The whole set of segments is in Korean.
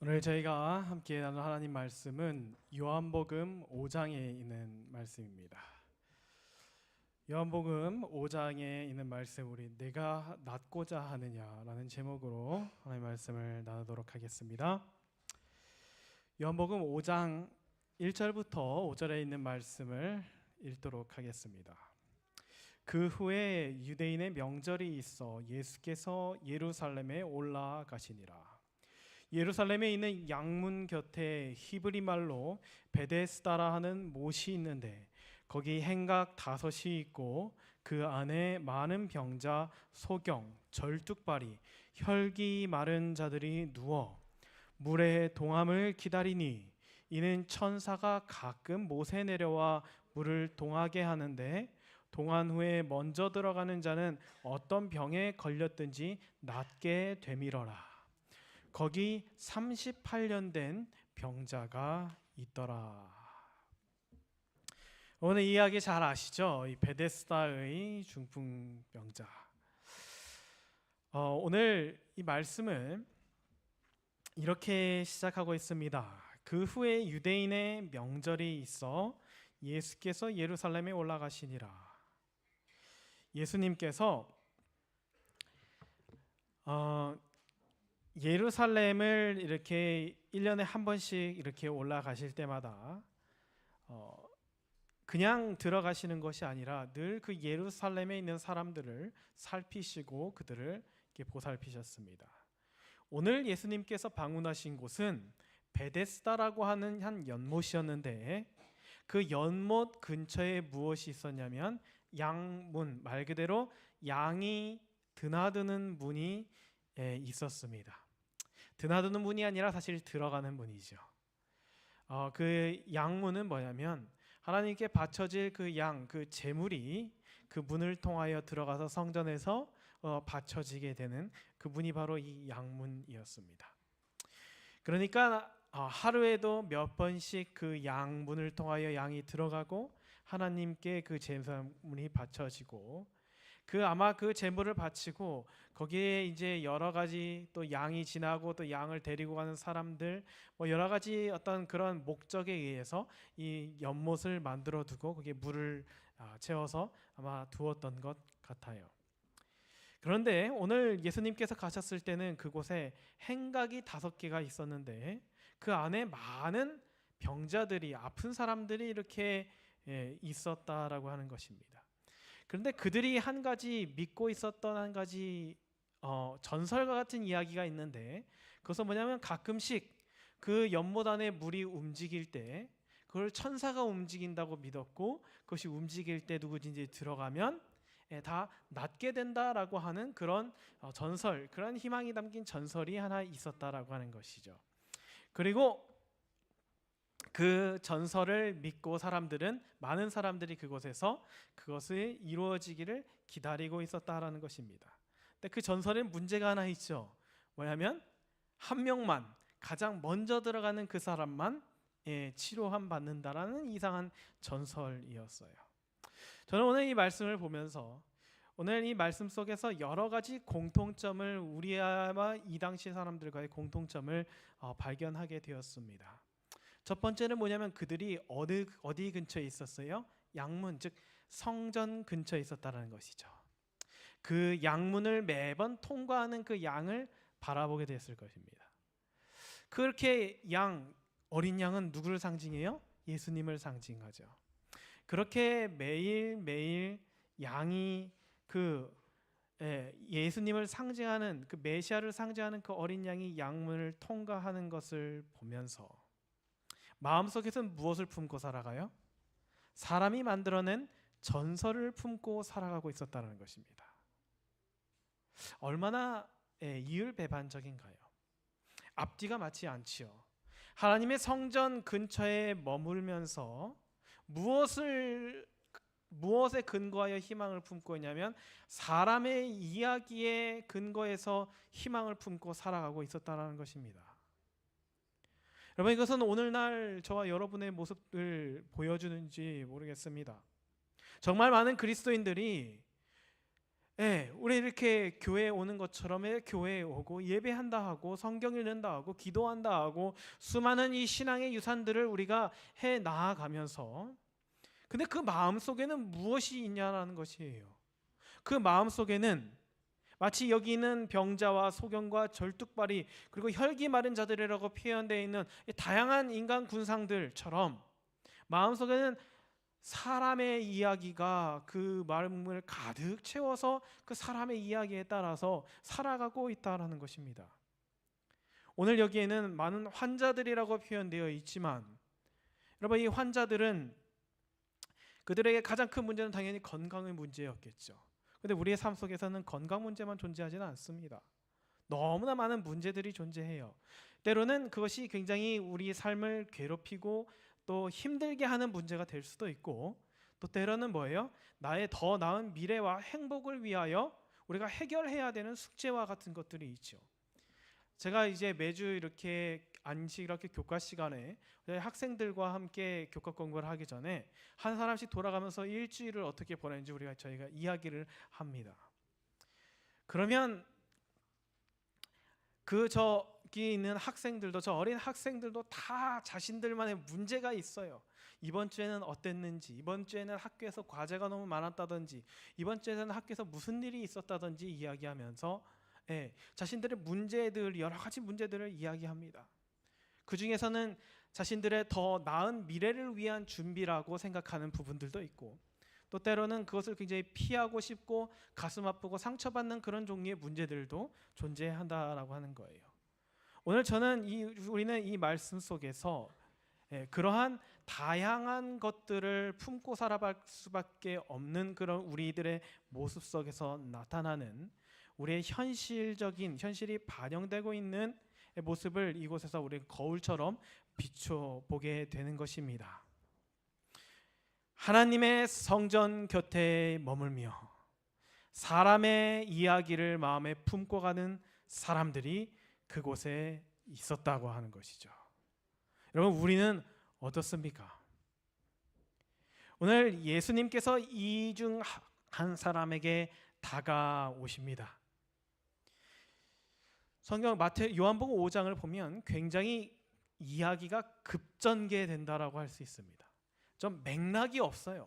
오늘 저희가 함께 나눌 하나님 말씀은 요한복음 5장에 있는 말씀입니다. 요한복음 5장에 있는 말씀, 우리 내가 낫고자 하느냐라는 제목으로 하나님 말씀을 나누도록 하겠습니다. 요한복음 5장 1절부터 5절에 있는 말씀을 읽도록 하겠습니다. 그 후에 유대인의 명절이 있어 예수께서 예루살렘에 올라가시니라. 예루살렘에 있는 양문 곁에 히브리 말로 베데스다라 하는 못이 있는데 거기 행각 5이 있고 그 안에 많은 병자, 소경, 절뚝발이, 혈기 마른 자들이 누워 물의 동함을 기다리니 이는 천사가 가끔 못에 내려와 물을 동하게 하는데 동한 후에 먼저 들어가는 자는 어떤 병에 걸렸든지 낫게 되밀어라. 거기 38년 된 병자가 있더라. 오늘 이야기 잘 아시죠? 이 베데스다의 중풍병자. 오늘 이 말씀을 이렇게 시작하고 있습니다. 그 후에 유대인의 명절이 있어 예수께서 예루살렘에 올라가시니라. 예수님께서 예루살렘을 이렇게 1년에 한 번씩 이렇게 올라가실 때마다 그냥 들어가시는 것이 아니라 늘 그 예루살렘에 있는 사람들을 살피시고 그들을 이렇게 보살피셨습니다. 오늘 예수님께서 방문하신 곳은 베데스다라고 하는 한 연못이었는데 그 연못 근처에 무엇이 있었냐면 양문, 말 그대로 양이 드나드는 문이 있었습니다. 드나드는 문이 아니라 사실 들어가는 문이죠. 그 양문은 뭐냐면 하나님께 바쳐질 그 양, 그 제물이 그 문을 통하여 들어가서 성전에서 바쳐지게 되는 그 문이 바로 이 양문이었습니다. 그러니까 하루에도 몇 번씩 그 양문을 통하여 양이 들어가고 하나님께 그 제물이 바쳐지고 아마 그 제물을 바치고 거기에 이제 여러 가지 또 양이 지나고 또 양을 데리고 가는 사람들 뭐 여러 가지 어떤 그런 목적에 의해서 이 연못을 만들어 두고 거기에 물을 채워서 아마 두었던 것 같아요. 그런데 오늘 예수님께서 가셨을 때는 그곳에 행각이 5개가 있었는데 그 안에 많은 병자들이, 아픈 사람들이 이렇게 있었다라고 하는 것입니다. 그런데 그들이 한 가지 믿고 있었던 한 가지 전설과 같은 이야기가 있는데 그것은 뭐냐면 가끔씩 그 연못 안에 물이 움직일 때 그걸 천사가 움직인다고 믿었고 그것이 움직일 때 누구든지 들어가면 다 낫게 된다라고 하는 그런 전설, 그런 희망이 담긴 전설이 하나 있었다라고 하는 것이죠. 그리고 그 전설을 믿고 많은 사람들이 그곳에서 그것이 이루어지기를 기다리고 있었다라는 것입니다. 근데 그 전설에 문제가 하나 있죠. 뭐냐면 한 명만, 가장 먼저 들어가는 그 사람만 치료함 받는다라는 이상한 전설이었어요. 저는 오늘 이 말씀을 보면서 오늘 이 말씀 속에서 여러 가지 공통점을, 우리와 이 당시 사람들과의 공통점을 발견하게 되었습니다. 첫 번째는 뭐냐면 그들이 어디 근처에 있었어요? 양문, 즉 성전 근처에 있었다는 것이죠. 그 양문을 매번 통과하는 그 양을 바라보게 됐을 것입니다. 그렇게 어린 양은 누구를 상징해요? 예수님을 상징하죠. 그렇게 매일매일 양이 예수님을 상징하는 그 메시아를 상징하는 그 어린 양이 양문을 통과하는 것을 보면서 마음속에서는 무엇을 품고 살아가요? 사람이 만들어낸 전설을 품고 살아가고 있었다는 것입니다. 얼마나 이율배반적인가요? 앞뒤가 맞지 않지요. 하나님의 성전 근처에 머물면서 무엇에 근거하여 희망을 품고 있냐면 사람의 이야기에 근거해서 희망을 품고 살아가고 있었다는 것입니다. 여러분, 이것은 오늘날 저와 여러분의 모습을 보여주는지 모르겠습니다. 정말 많은 그리스도인들이 예, 우리 이렇게 교회에 오는 것처럼 교회에 오고 예배한다 하고 성경 읽는다 하고 기도한다 하고 수많은 이 신앙의 유산들을 우리가 해 나아가면서, 근데 그 마음 속에는 무엇이 있냐라는 것이에요. 그 마음 속에는 마치 여기 있는 병자와 소경과 절뚝발이 그리고 혈기 마른 자들이라고 표현되어 있는 다양한 인간 군상들처럼 마음속에는 사람의 이야기가 그 마음을 가득 채워서 그 사람의 이야기에 따라서 살아가고 있다라는 것입니다. 오늘 여기에는 많은 환자들이라고 표현되어 있지만 여러분, 이 환자들은 그들에게 가장 큰 문제는 당연히 건강의 문제였겠죠. 근데 우리의 삶 속에서는 건강 문제만 존재하지는 않습니다. 너무나 많은 문제들이 존재해요. 때로는 그것이 굉장히 우리 삶을 괴롭히고 또 힘들게 하는 문제가 될 수도 있고, 또 때로는 뭐예요? 나의 더 나은 미래와 행복을 위하여 우리가 해결해야 되는 숙제와 같은 것들이 있죠. 제가 이제 매주 이렇게 안식 이렇게 교과 시간에 학생들과 함께 교과 공부를 하기 전에 한 사람씩 돌아가면서 일주일을 어떻게 보냈는지 저희가 이야기를 합니다. 그러면 저기 있는 학생들도, 저 어린 학생들도 다 자신들만의 문제가 있어요. 이번 주에는 어땠는지, 이번 주에는 학교에서 과제가 너무 많았다든지, 이번 주에는 학교에서 무슨 일이 있었다든지 이야기하면서 자신들의 문제들, 여러 가지 문제들을 이야기합니다. 그 중에서는 자신들의 더 나은 미래를 위한 준비라고 생각하는 부분들도 있고, 또 때로는 그것을 굉장히 피하고 싶고 가슴 아프고 상처받는 그런 종류의 문제들도 존재한다라고 하는 거예요. 오늘 우리는 이 말씀 속에서 그러한 다양한 것들을 품고 살아갈 수밖에 없는 그런 우리들의 모습 속에서 나타나는 우리의 현실이 반영되고 있는 모습을 이곳에서 우리 거울처럼 비춰보게 되는 것입니다. 하나님의 성전 곁에 머물며 사람의 이야기를 마음에 품고 가는 사람들이 그곳에 있었다고 하는 것이죠. 여러분, 우리는 어떻습니까? 오늘 예수님께서 이 중 한 사람에게 다가오십니다. 성경 요한복음 5장을 보면 굉장히 이야기가 급전개된다라고 할 수 있습니다. 좀 맥락이 없어요.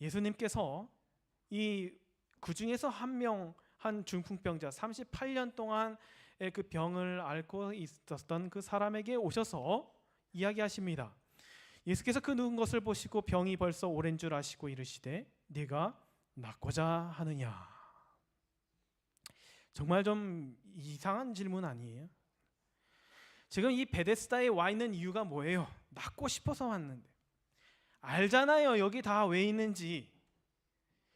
예수님께서 그 중에서 한 중풍병자 38년 동안 그 병을 앓고 있었던 그 사람에게 오셔서 이야기하십니다. 예수께서 그 누운 것을 보시고 병이 벌써 오랜 줄 아시고 이르시되 네가 낫고자 하느냐. 정말 좀 이상한 질문 아니에요? 지금 이 베데스다에 와 있는 이유가 뭐예요? 낫고 싶어서 왔는데. 알잖아요, 여기 다 왜 있는지.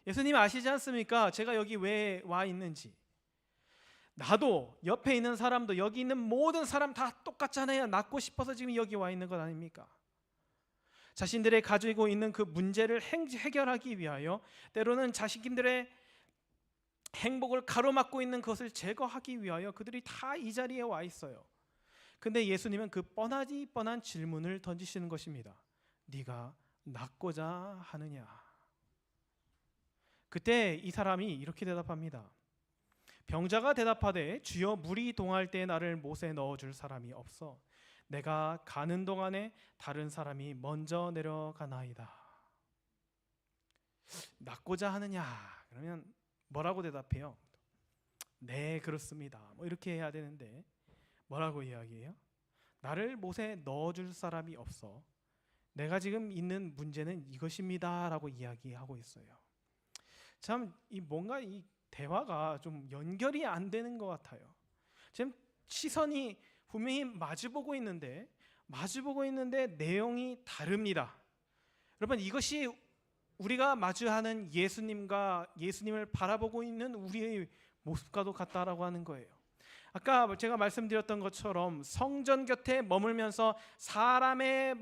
예수님 아시지 않습니까? 제가 여기 왜 와 있는지. 나도 옆에 있는 사람도 여기 있는 모든 사람 다 똑같잖아요. 낫고 싶어서 지금 여기 와 있는 것 아닙니까? 자신들의 가지고 있는 그 문제를 해결하기 위하여, 때로는 자신들의 행복을 가로막고 있는 것을 제거하기 위하여 그들이 다 이 자리에 와 있어요. 근데 예수님은 그 뻔한 질문을 던지시는 것입니다. 네가 낫고자 하느냐. 그때 이 사람이 이렇게 대답합니다. 병자가 대답하되 주여, 물이 동할 때 나를 못에 넣어줄 사람이 없어 내가 가는 동안에 다른 사람이 먼저 내려가나이다. 낫고자 하느냐 그러면 뭐라고 대답해요? 네, 그렇습니다. 이렇게 해야 되는데 뭐라고 이야기해요? 나를 못에 넣어줄 사람이 없어 내가 지금 있는 문제는 이것입니다 라고 이야기하고 있어요. 참 뭔가 이 대화가 좀 연결이 안 되는 것 같아요. 지금 시선이 분명히 마주보고 있는데 내용이 다릅니다. 여러분, 이것이 우리가 마주하는 예수님을 바라보고 있는 우리의 모습과도 같다라고 하는 거예요. 아까 제가 말씀드렸던 것처럼 성전 곁에 머물면서 사람의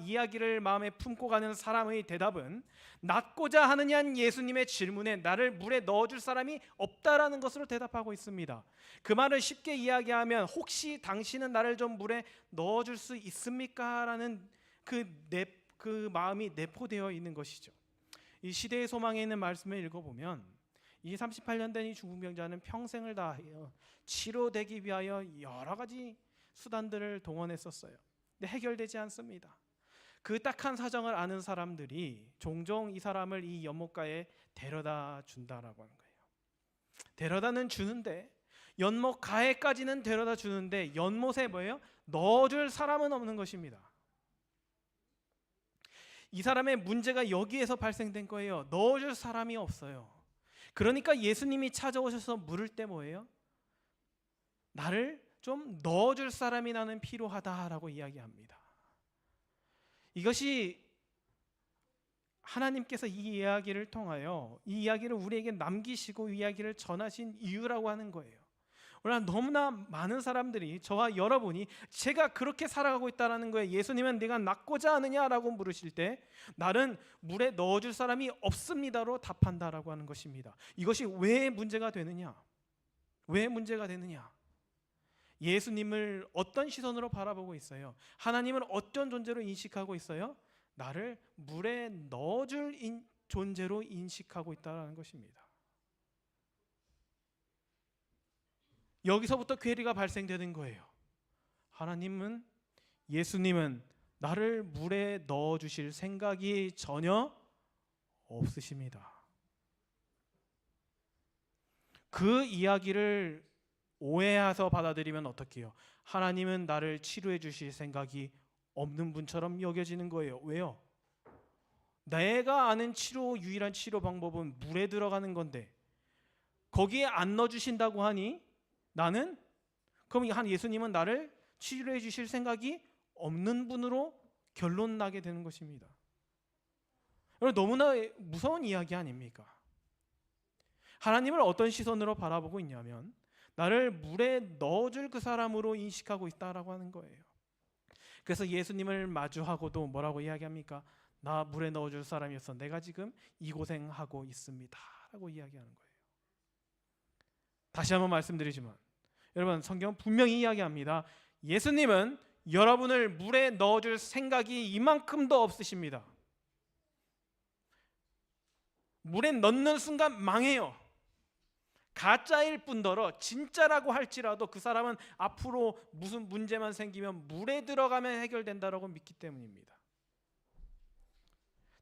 이야기를 마음에 품고 가는 사람의 대답은 낫고자 하느냐는 예수님의 질문에 나를 물에 넣어줄 사람이 없다라는 것으로 대답하고 있습니다. 그 말을 쉽게 이야기하면 혹시 당신은 나를 좀 물에 넣어줄 수 있습니까? 라는 그 마음이 내포되어 있는 것이죠. 이 시대의 소망에 있는 말씀을 읽어보면 이 38년 된 이 중풍병자는 평생을 다하여 치료되기 위하여 여러 가지 수단들을 동원했었어요. 근데 해결되지 않습니다. 그 딱한 사정을 아는 사람들이 종종 이 사람을 이 연못가에 데려다 준다라고 하는 거예요. 데려다는 주는데, 연못가에까지는 데려다 주는데 연못에 뭐예요? 넣어줄 사람은 없는 것입니다. 이 사람의 문제가 여기에서 발생된 거예요. 넣어줄 사람이 없어요. 그러니까 예수님이 찾아오셔서 물을 때 뭐예요? 나를 좀 넣어줄 사람이 나는 필요하다라고 이야기합니다. 이것이 하나님께서 이 이야기를 통하여 이 이야기를 우리에게 남기시고 이 이야기를 전하신 이유라고 하는 거예요. 오늘 너무나 많은 사람들이, 저와 여러분이 제가 그렇게 살아가고 있다는 거예요. 예수님은 네가 낫고자 하느냐라고 물으실 때 나는 물에 넣어줄 사람이 없습니다로 답한다라고 하는 것입니다. 이것이 왜 문제가 되느냐? 왜 문제가 되느냐? 예수님을 어떤 시선으로 바라보고 있어요? 하나님을 어떤 존재로 인식하고 있어요? 나를 물에 넣어줄 존재로 인식하고 있다는 것입니다. 여기서부터 괴리가 발생되는 거예요. 하나님은, 예수님은 나를 물에 넣어주실 생각이 전혀 없으십니다. 그 이야기를 오해해서 받아들이면 어떻게 해요? 하나님은 나를 치료해 주실 생각이 없는 분처럼 여겨지는 거예요. 왜요? 내가 아는 유일한 치료 방법은 물에 들어가는 건데 거기에 안 넣어주신다고 하니 나는, 그럼 한 예수님은 나를 치료해 주실 생각이 없는 분으로 결론 나게 되는 것입니다. 여러분, 너무나 무서운 이야기 아닙니까? 하나님을 어떤 시선으로 바라보고 있냐면 나를 물에 넣어줄 그 사람으로 인식하고 있다라고 하는 거예요. 그래서 예수님을 마주하고도 뭐라고 이야기합니까? 나 물에 넣어줄 사람이었어. 내가 지금 이 고생하고 있습니다 라고 이야기하는 거예요. 다시 한번 말씀드리지만 여러분, 성경은 분명히 이야기합니다. 예수님은 여러분을 물에 넣어줄 생각이 이만큼도 없으십니다. 물에 넣는 순간 망해요. 가짜일 뿐더러 진짜라고 할지라도 그 사람은 앞으로 무슨 문제만 생기면 물에 들어가면 해결된다라고 믿기 때문입니다.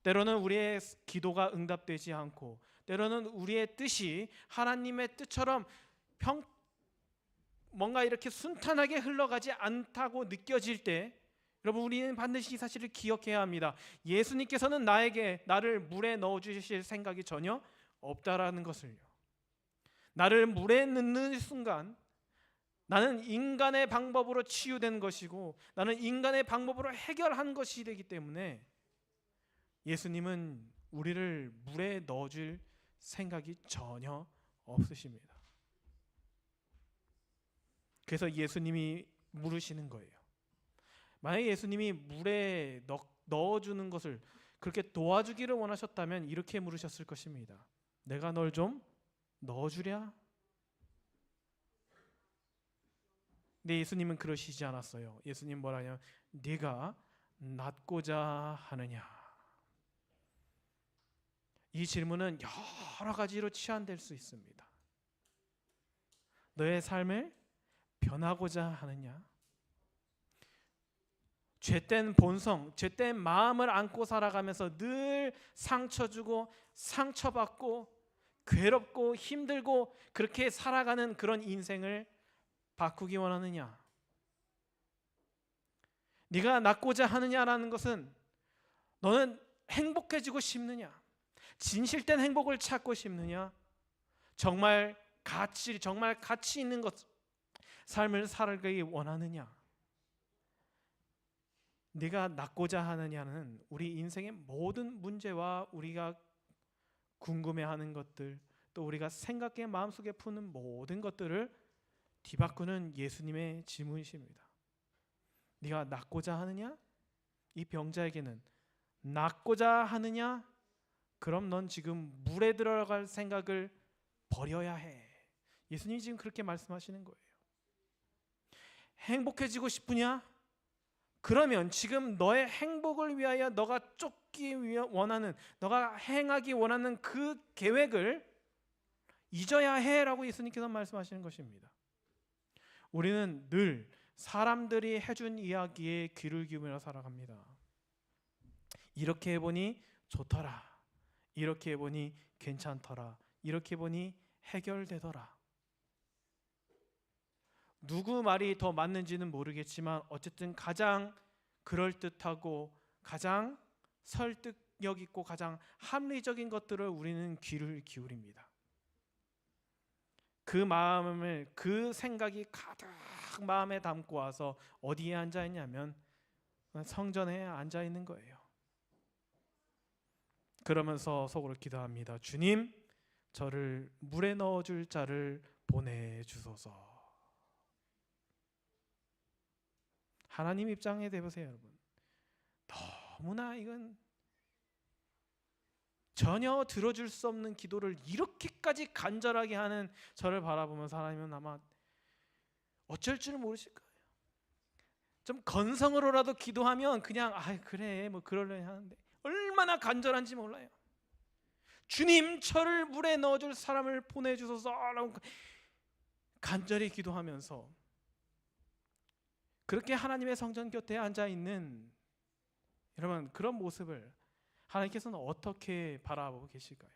때로는 우리의 기도가 응답되지 않고, 때로는 우리의 뜻이 하나님의 뜻처럼 뭔가 이렇게 순탄하게 흘러가지 않다고 느껴질 때, 여러분, 우리는 반드시 이 사실을 기억해야 합니다. 예수님께서는 나를 물에 넣어주실 생각이 전혀 없다라는 것을요. 나를 물에 넣는 순간 나는 인간의 방법으로 치유된 것이고 나는 인간의 방법으로 해결한 것이 되기 때문에 예수님은 우리를 물에 넣어줄 생각이 전혀 없으십니다. 그래서 예수님이 물으시는 거예요. 만약에 예수님이 물에 넣어주는 것을 그렇게 도와주기를 원하셨다면 이렇게 물으셨을 것입니다. 내가 널 좀 넣어주랴? 근데 예수님은 그러시지 않았어요. 예수님 뭐라냐? 네가 낫고자 하느냐? 이 질문은 여러 가지로 치환될 수 있습니다. 너의 삶을 변하고자 하느냐? 죄된 본성, 죄된 마음을 안고 살아가면서 늘 상처 주고 상처받고 괴롭고 힘들고 그렇게 살아가는 그런 인생을 바꾸기 원하느냐? 네가 낫고자 하느냐라는 것은 너는 행복해지고 싶느냐? 진실된 행복을 찾고 싶느냐? 정말 가치 있는 것, 삶을 살기 원하느냐? 네가 낫고자 하느냐는 우리 인생의 모든 문제와 우리가 궁금해하는 것들, 또 우리가 생각해 마음속에 푸는 모든 것들을 뒤바꾸는 예수님의 질문이십니다. 네가 낫고자 하느냐? 이 병자에게는 낫고자 하느냐? 그럼 넌 지금 물에 들어갈 생각을 버려야 해. 예수님이 지금 그렇게 말씀하시는 거예요. 행복해지고 싶으냐? 그러면 지금 너의 행복을 위하여 너가 쫓기 원하는, 너가 행하기 원하는 그 계획을 잊어야 해라고 예수님께서 말씀하시는 것입니다. 우리는 늘 사람들이 해준 이야기에 귀를 기울여 살아갑니다. 이렇게 해보니 좋더라, 이렇게 해보니 괜찮더라, 이렇게 해보니 해결되더라. 누구 말이 더 맞는지는 모르겠지만 어쨌든 가장 그럴듯하고 가장 설득력 있고 가장 합리적인 것들을 우리는 귀를 기울입니다. 그 마음을, 그 생각이 가득 마음에 담고 와서 어디에 앉아 있냐면 성전에 앉아 있는 거예요. 그러면서 속으로 기도합니다. 주님, 저를 물에 넣어줄 자를 보내주소서. 하나님 입장에 대보세요, 여러분. 너무나 이건 전혀 들어줄 수 없는 기도를 이렇게까지 간절하게 하는 저를 바라보면서 하나님은 아마 어쩔 줄 모르실 거예요. 좀 건성으로라도 기도하면 그냥 그래 뭐 그러려니 하는데 얼마나 간절한지 몰라요. 주님, 저를 물에 넣어줄 사람을 보내주소서라고 간절히 기도하면서 그렇게 하나님의 성전 곁에 앉아있는 여러분, 그런 모습을 하나님께서는 어떻게 바라보고 계실까요?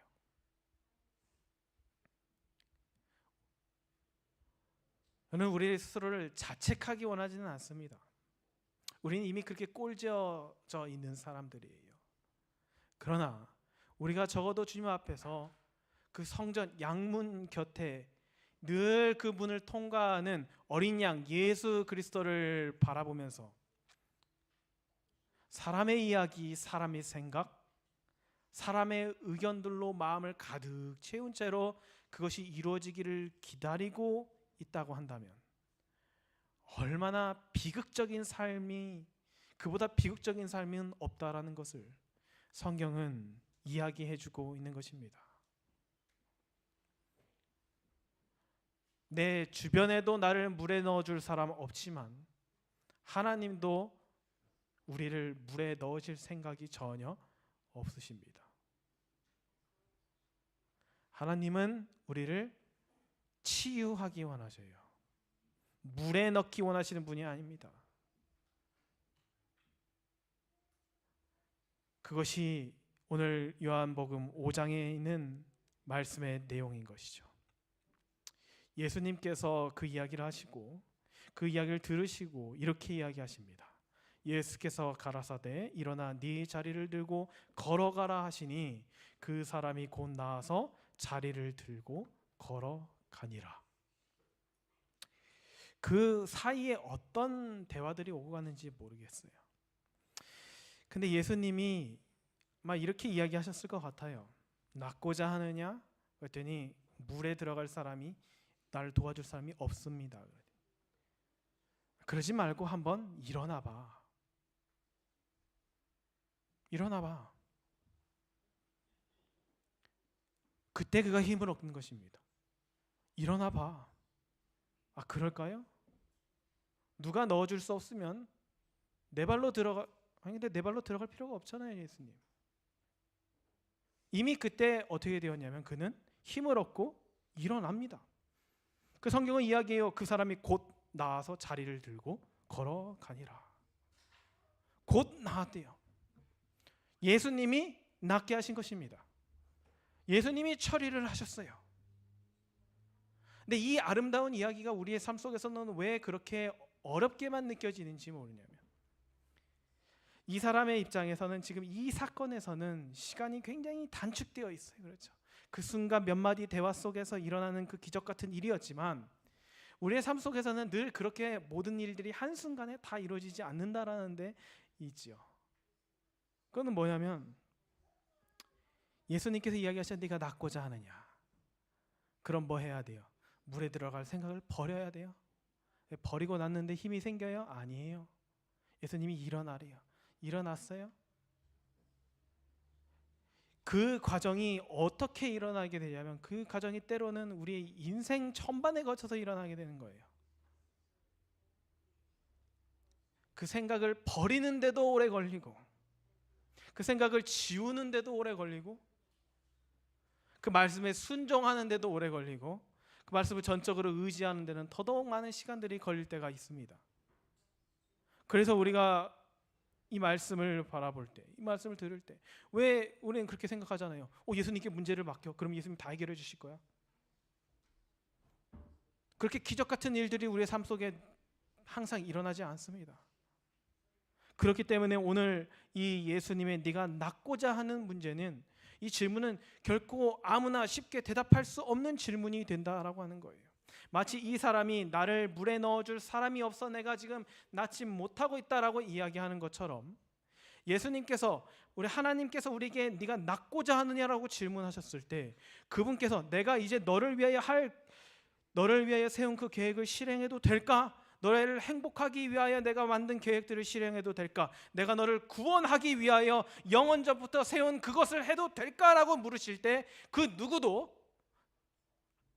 저는 우리 스스로를 자책하기 원하지는 않습니다. 우리는 이미 그렇게 꼴져져 있는 사람들이에요. 그러나 우리가 적어도 주님 앞에서 그 성전 양문 곁에 늘 그 문을 통과하는 어린 양 예수 그리스도를 바라보면서 사람의 이야기, 사람의 생각, 사람의 의견들로 마음을 가득 채운 채로 그것이 이루어지기를 기다리고 있다고 한다면 얼마나 비극적인 삶이, 그보다 비극적인 삶은 없다라는 것을 성경은 이야기해주고 있는 것입니다. 내 주변에도 나를 물에 넣어줄 사람 없지만 하나님도 우리를 물에 넣으실 생각이 전혀 없으십니다. 하나님은 우리를 치유하기 원하셔요. 물에 넣기 원하시는 분이 아닙니다. 그것이 오늘 요한복음 5장에 있는 말씀의 내용인 것이죠. 예수님께서 그 이야기를 하시고 그 이야기를 들으시고 이렇게 이야기하십니다. 예수께서 가라사대 일어나 네 자리를 들고 걸어가라 하시니 그 사람이 곧 나아서 자리를 들고 걸어가니라. 그 사이에 어떤 대화들이 오고 가는지 모르겠어요. 근데 예수님이 막 이렇게 이야기하셨을 것 같아요. 낫고자 하느냐? 그랬더니 물에 들어갈 사람이, 나를 도와줄 사람이 없습니다. 그러지 말고 한번 일어나 봐. 일어나 봐. 그때 그가 힘을 얻는 것입니다. 일어나 봐. 그럴까요? 누가 넣어줄 수 없으면 내 발로 들어가. 근데 내 발로 들어갈 필요가 없잖아요, 예수님. 이미 그때 어떻게 되었냐면 그는 힘을 얻고 일어납니다. 그 성경은 이야기해요. 그 사람이 곧 나와서 자리를 들고 걸어가니라. 곧 나았대요. 예수님이 낫게 하신 것입니다. 예수님이 처리를 하셨어요. 근데 이 아름다운 이야기가 우리의 삶 속에서는 왜 그렇게 어렵게만 느껴지는지 모르냐면 이 사람의 입장에서는 지금 이 사건에서는 시간이 굉장히 단축되어 있어요. 그렇죠? 그 순간 몇 마디 대화 속에서 일어나는 그 기적 같은 일이었지만 우리의 삶 속에서는 늘 그렇게 모든 일들이 한순간에 다 이루어지지 않는다라는 데 있지요. 그거는 뭐냐면 예수님께서 이야기하신 네가 낫고자 하느냐? 그럼 뭐 해야 돼요? 물에 들어갈 생각을 버려야 돼요. 버리고 났는데 힘이 생겨요? 아니에요. 예수님이 일어나래요. 일어났어요? 그 과정이 어떻게 일어나게 되냐면 그 과정이 때로는 우리의 인생 전반에 거쳐서 일어나게 되는 거예요. 그 생각을 버리는데도 오래 걸리고 그 생각을 지우는데도 오래 걸리고 그 말씀에 순종하는 데도 오래 걸리고 그 말씀을 전적으로 의지하는 데는 더더욱 많은 시간들이 걸릴 때가 있습니다. 그래서 우리가 이 말씀을 바라볼 때, 이 말씀을 들을 때 왜 우리는 그렇게 생각하잖아요. 예수님께 문제를 맡겨. 그럼 예수님 다 해결해 주실 거야. 그렇게 기적 같은 일들이 우리의 삶 속에 항상 일어나지 않습니다. 그렇기 때문에 오늘 이 예수님의 네가 낫고자 하는 문제는, 이 질문은 결코 아무나 쉽게 대답할 수 없는 질문이 된다라고 하는 거예요. 마치 이 사람이 나를 물에 넣어줄 사람이 없어 내가 지금 낫지 못하고 있다라고 이야기하는 것처럼, 예수님께서, 우리 하나님께서 우리에게 네가 낫고자 하느냐라고 질문하셨을 때 그분께서 내가 이제 너를 위하여 세운 그 계획을 실행해도 될까? 너를 행복하기 위하여 내가 만든 계획들을 실행해도 될까? 내가 너를 구원하기 위하여 영원전부터 세운 그것을 해도 될까라고 물으실 때 그 누구도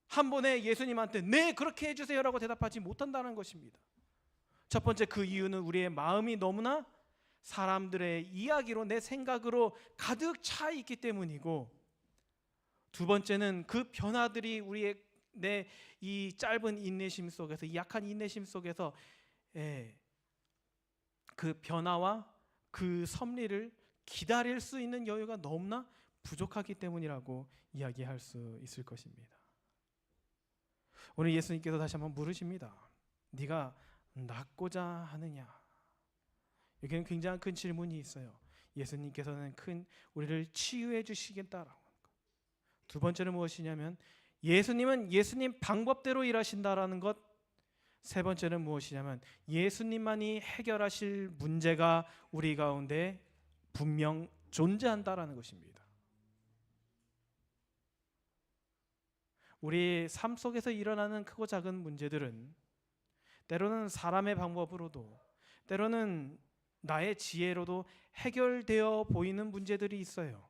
한 번에 예수님한테 네 그렇게 해주세요라고 대답하지 못한다는 것입니다. 첫 번째, 그 이유는 우리의 마음이 너무나 사람들의 이야기로, 내 생각으로 가득 차 있기 때문이고, 두 번째는 그 변화들이 우리의 내 이 짧은 인내심 속에서, 이 약한 인내심 속에서 그 변화와 그 섭리를 기다릴 수 있는 여유가 너무나 부족하기 때문이라고 이야기할 수 있을 것입니다. 오늘 예수님께서 다시 한번 물으십니다. 네가 낫고자 하느냐? 여기는 굉장히 큰 질문이 있어요. 예수님께서는 우리를 치유해 주시겠다라고. 두 번째는 무엇이냐면 예수님은 예수님 방법대로 일하신다라는 것. 세 번째는 무엇이냐면 예수님만이 해결하실 문제가 우리 가운데 분명 존재한다라는 것입니다. 우리 삶 속에서 일어나는 크고 작은 문제들은 때로는 사람의 방법으로도, 때로는 나의 지혜로도 해결되어 보이는 문제들이 있어요.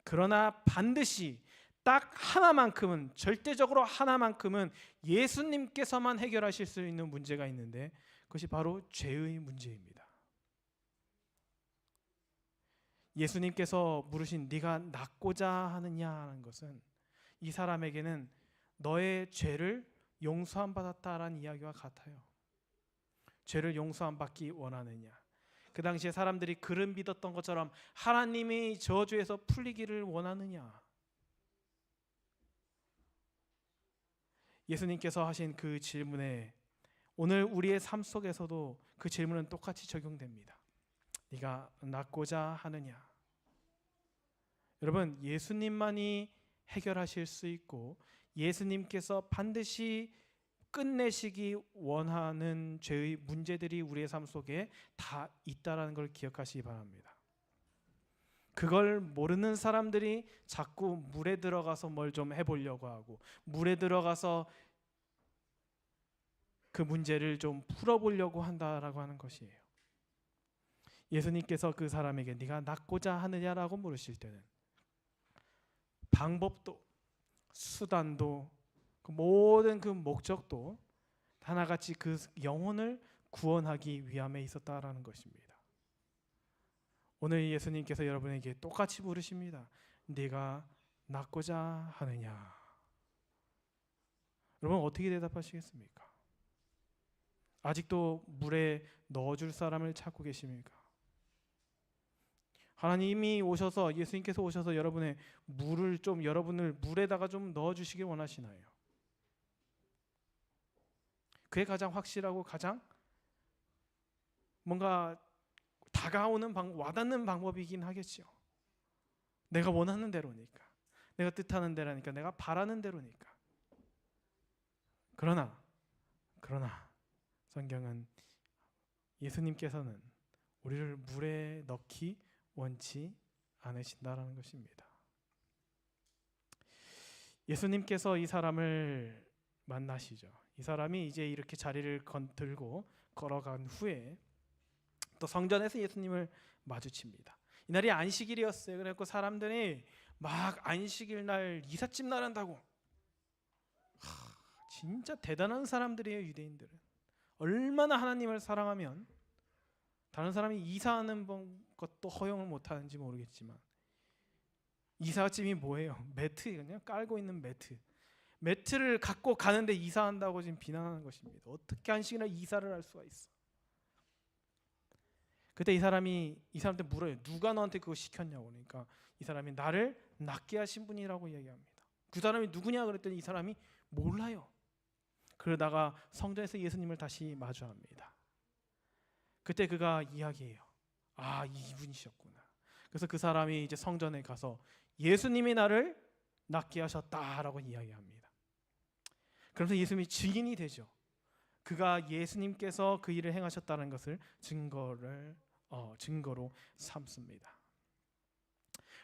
그러나 반드시 딱 하나만큼은, 절대적으로 하나만큼은 예수님께서만 해결하실 수 있는 문제가 있는데 그것이 바로 죄의 문제입니다. 예수님께서 물으신 네가 낫고자 하느냐는 것은 이 사람에게는 너의 죄를 용서함 받았다라는 이야기와 같아요. 죄를 용서함 받기 원하느냐? 그 당시에 사람들이 그름 믿었던 것처럼 하나님이 저주에서 풀리기를 원하느냐? 예수님께서 하신 그 질문에 오늘 우리의 삶 속에서도 그 질문은 똑같이 적용됩니다. 네가 낫고자 하느냐? 여러분, 예수님만이 해결하실 수 있고 예수님께서 반드시 끝내시기 원하는 죄의 문제들이 우리의 삶 속에 다 있다라는 걸 기억하시기 바랍니다. 그걸 모르는 사람들이 자꾸 물에 들어가서 뭘 좀 해보려고 하고, 물에 들어가서 그 문제를 좀 풀어보려고 한다라고 하는 것이에요. 예수님께서 그 사람에게 네가 낫고자 하느냐라고 물으실 때는 방법도, 수단도, 그 모든 그 목적도 하나같이 그 영혼을 구원하기 위함에 있었다라는 것입니다. 오늘 예수님께서 여러분에게 똑같이 물으십니다. 네가 낫고자 하느냐? 여러분 어떻게 대답하시겠습니까? 아직도 물에 넣어줄 사람을 찾고 계십니까? 하나님이 오셔서, 예수님께서 오셔서 여러분의 여러분을 물에다가 좀 넣어주시길 원하시나요? 그게 가장 확실하고 가장 뭔가 다가오는 와닿는 방법이긴 하겠죠. 내가 원하는 대로니까, 내가 뜻하는 대로니까, 내가 바라는 대로니까. 그러나 성경은 예수님께서는 우리를 물에 넣기 원치 않으신다라는 것입니다. 예수님께서 이 사람을 만나시죠. 이 사람이 이제 이렇게 자리를 들고 걸어간 후에 또 성전에서 예수님을 마주칩니다. 이날이 안식일이었어요. 그래서 사람들이 막 안식일 날 이삿짐 나른다고. 진짜 대단한 사람들이에요. 유대인들은 얼마나 하나님을 사랑하면 다른 사람이 이사하는 것도 허용을 못하는지 모르겠지만 이삿짐이 뭐예요? 매트, 그냥 깔고 있는 매트. 매트를 갖고 가는데 이사한다고 지금 비난하는 것입니다. 어떻게 한 시간이나 이사를 할 수가 있어? 그때 이 사람한테 물어요. 누가 너한테 그거 시켰냐고. 그러니까 이 사람이 나를 낫게 하신 분이라고 이야기합니다. 그 사람이 누구냐 그랬더니 이 사람이 몰라요. 그러다가 성전에서 예수님을 다시 마주합니다. 그때 그가 이야기해요. 아, 이분이셨구나. 그래서 그 사람이 이제 성전에 가서 예수님이 나를 낫게 하셨다라고 이야기합니다. 그래서 예수님이 증인이 되죠. 그가 예수님께서 그 일을 행하셨다는 것을 증거로 삼습니다.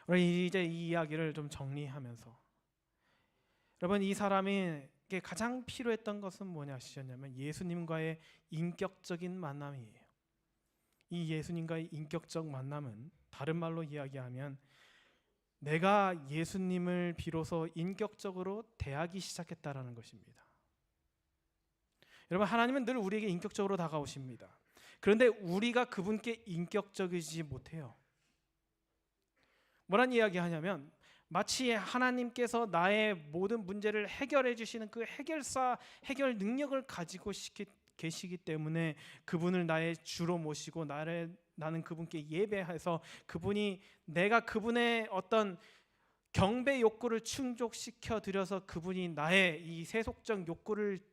우리 이제 이 이야기를 좀 정리하면서, 여러분, 이 사람에게 가장 필요했던 것은 뭐냐 하셨냐면 예수님과의 인격적인 만남이에요. 이 예수님과의 인격적 만남은 다른 말로 이야기하면 내가 예수님을 비로소 인격적으로 대하기 시작했다라는 것입니다. 여러분, 하나님은 늘 우리에게 인격적으로 다가오십니다. 그런데 우리가 그분께 인격적이지 못해요. 뭐란 이야기 하냐면 마치 하나님께서 나의 모든 문제를 해결해 주시는 그 해결 능력을 가지고 계시기 때문에 그분을 나의 주로 모시고 나는 그분께 예배해서 내가 그분의 어떤 경배 욕구를 충족시켜 드려서 그분이 나의 이 세속적 욕구를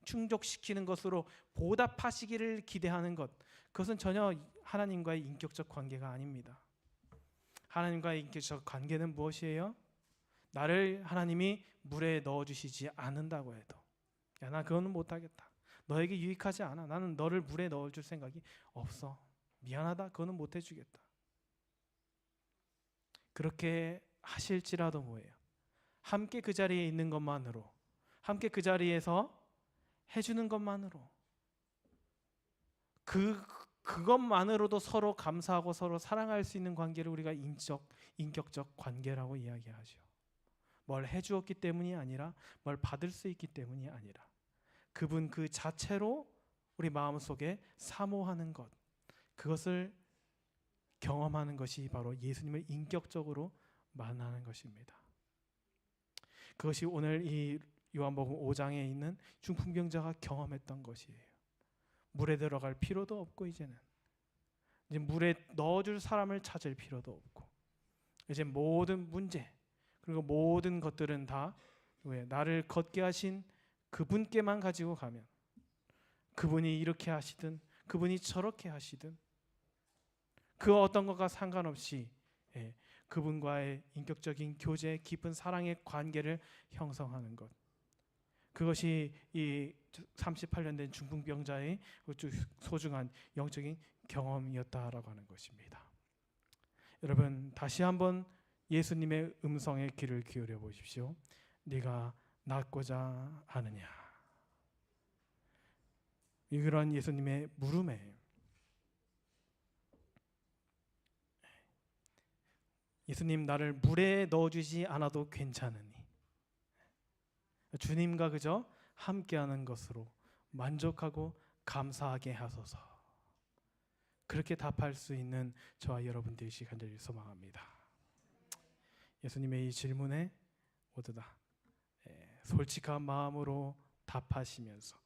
충족시키는 것으로 보답하시기를 기대하는 것, 그것은 전혀 하나님과의 인격적 관계가 아닙니다. 하나님과의 인격적 관계는 무엇이에요? 나를 하나님이 물에 넣어주시지 않는다고 해도 야, 나 그거는 못하겠다. 너에게 유익하지 않아. 나는 너를 물에 넣어줄 생각이 없어. 미안하다. 그거는 못해주겠다. 그렇게 하실지라도 뭐예요? 함께 그 자리에 있는 것만으로, 함께 그 자리에서 해주는 것만으로, 그것만으로도 서로 감사하고 서로 사랑할 수 있는 관계를 우리가 인격적 관계라고 이야기하죠. 뭘 해주었기 때문이 아니라, 뭘 받을 수 있기 때문이 아니라, 그분 그 자체로 우리 마음속에 사모하는 것, 그것을 경험하는 것이 바로 예수님을 인격적으로 만나는 것입니다. 그것이 오늘 이 요한복음 5장에 있는 중풍병자가 경험했던 것이에요. 물에 들어갈 필요도 없고 이제 물에 넣어줄 사람을 찾을 필요도 없고, 이제 모든 문제 그리고 모든 것들은 다 나를 걷게 하신 그분께만 가지고 가면, 그분이 이렇게 하시든 그분이 저렇게 하시든 그 어떤 것과 상관없이 그분과의 인격적인 교제, 깊은 사랑의 관계를 형성하는 것, 그것이 이 38년 된 중풍병자의 소중한 영적인 경험이었다라고 하는 것입니다. 여러분, 다시 한번 예수님의 음성에 귀를 기울여 보십시오. 네가 낫고자 하느냐. 이런 예수님의 물음에 예수님, 나를 물에 넣어주지 않아도 괜찮으니 주님과 그저 함께하는 것으로 만족하고 감사하게 하소서. 그렇게 답할 수 있는 저와 여러분 되시기 간절히 소망합니다. 예수님의 이 질문에 모두 다 솔직한 마음으로 답하시면서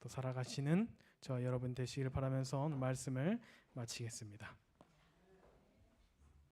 또 살아가시는 저와 여러분 되시기를 바라면서 오늘 말씀을 마치겠습니다.